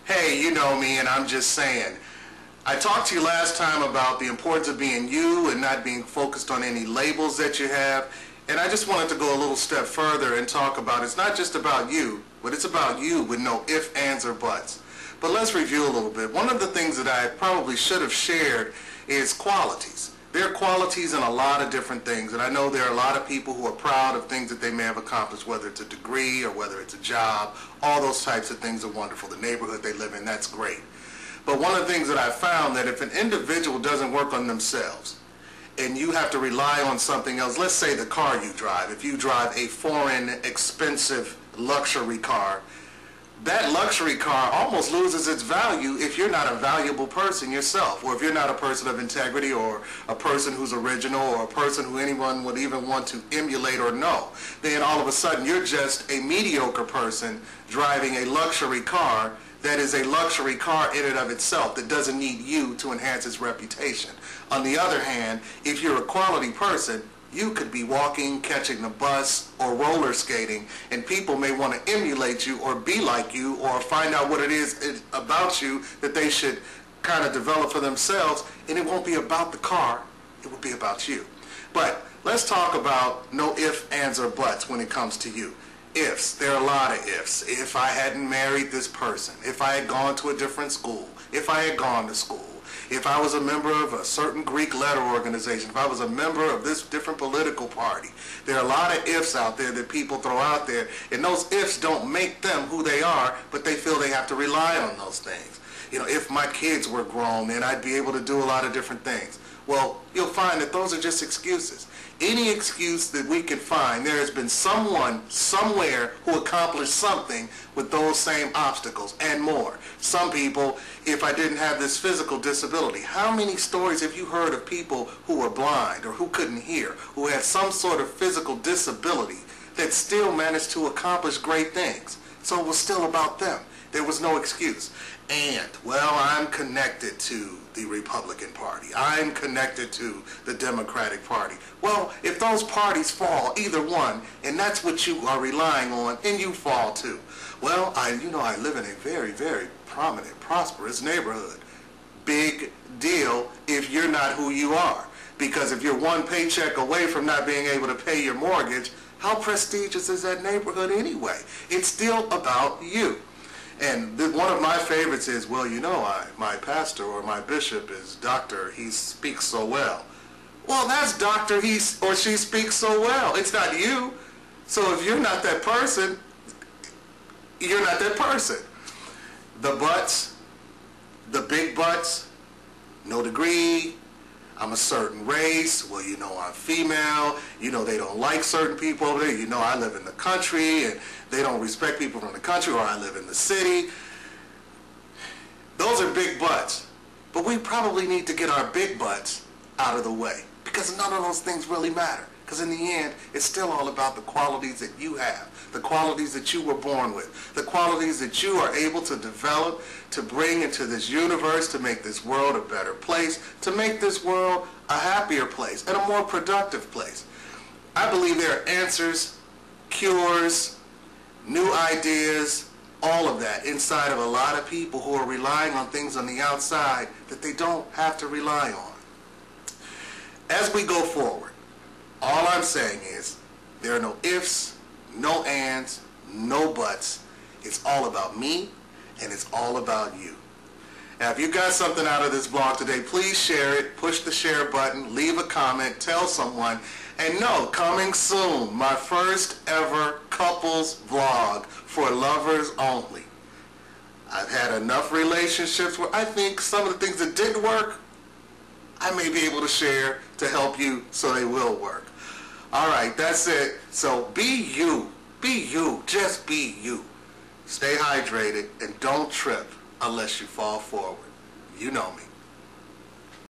Hey, you know me, and I'm just saying. I talked to you last time about the importance of being you and not being focused on any labels that you have. And I just wanted to go a little step further and talk about it's not just about you, but it's about you with no ifs, ands, or buts. But let's review a little bit. One of the things that I probably should have shared is qualities. There are qualities in a lot of different things, and I know there are a lot of people who are proud of things that they may have accomplished, whether it's a degree or whether it's a job. All those types of things are wonderful. The neighborhood they live in, that's great. But one of the things that I found that if an individual doesn't work on themselves and you have to rely on something else, let's say the car you drive. If you drive a foreign, expensive luxury car, that luxury car almost loses its value if you're not a valuable person yourself, or if you're not a person of integrity, or a person who's original, or a person who anyone would even want to emulate or know. Then all of a sudden you're just a mediocre person driving a luxury car that is a luxury car in and of itself that doesn't need you to enhance its reputation. On the other hand, if you're a quality person, you could be walking, catching the bus, or roller skating, and people may want to emulate you or be like you or find out what it is about you that they should kind of develop for themselves, and it won't be about the car, it will be about you. But let's talk about no ifs, ands, or buts when it comes to you. Ifs, there are a lot of ifs. If I hadn't married this person, if I had gone to a different school, if I had gone to school, if I was a member of a certain Greek letter organization, if I was a member of this different political party. There are a lot of ifs out there that people throw out there, and those ifs don't make them who they are, but they feel they have to rely on those things. You know, if my kids were grown, then I'd be able to do a lot of different things. Well, you'll find that those are just excuses. Any excuse that we can find, there has been someone, somewhere, who accomplished something with those same obstacles and more. Some people, if I didn't have this physical disability, how many stories have you heard of people who were blind or who couldn't hear, who had some sort of physical disability that still managed to accomplish great things? So it was still about them. There was no excuse. And, well, I'm connected to the Republican Party. I'm connected to the Democratic Party. Well, if those parties fall, either one, and that's what you are relying on, and you fall too. Well, I live in a very, very prominent, prosperous neighborhood. Big deal if you're not who you are. Because if you're one paycheck away from not being able to pay your mortgage, how prestigious is that neighborhood anyway? It's still about you. And one of my favorites is, well, my pastor or my bishop is doctor, he speaks so well. Well, that's doctor, he or she speaks so well. It's not you. So if you're not that person, you're not that person. The buts, the big buts, no degree, I'm a certain race, well, I'm female, they don't like certain people over there, I live in the country and they don't respect people from the country, or I live in the city. Those are big buts. But we probably need to get our big buts out of the way, because none of those things really matter. Because in the end, it's still all about the qualities that you have, the qualities that you were born with, the qualities that you are able to develop, to bring into this universe, to make this world a better place, to make this world a happier place and a more productive place. I believe there are answers, cures, new ideas, all of that inside of a lot of people who are relying on things on the outside that they don't have to rely on. As we go forward, all I'm saying is there are no ifs, no ands, no buts. It's all about me, and it's all about you. Now, if you got something out of this blog today, please share it, push the share button, leave a comment, tell someone. And no, coming soon, my first ever couples vlog for lovers only. I've had enough relationships where I think some of the things that didn't work, I may be able to share to help you so they will work. All right, that's it. So be you. Be you. Just be you. Stay hydrated and don't trip unless you fall forward. You know me.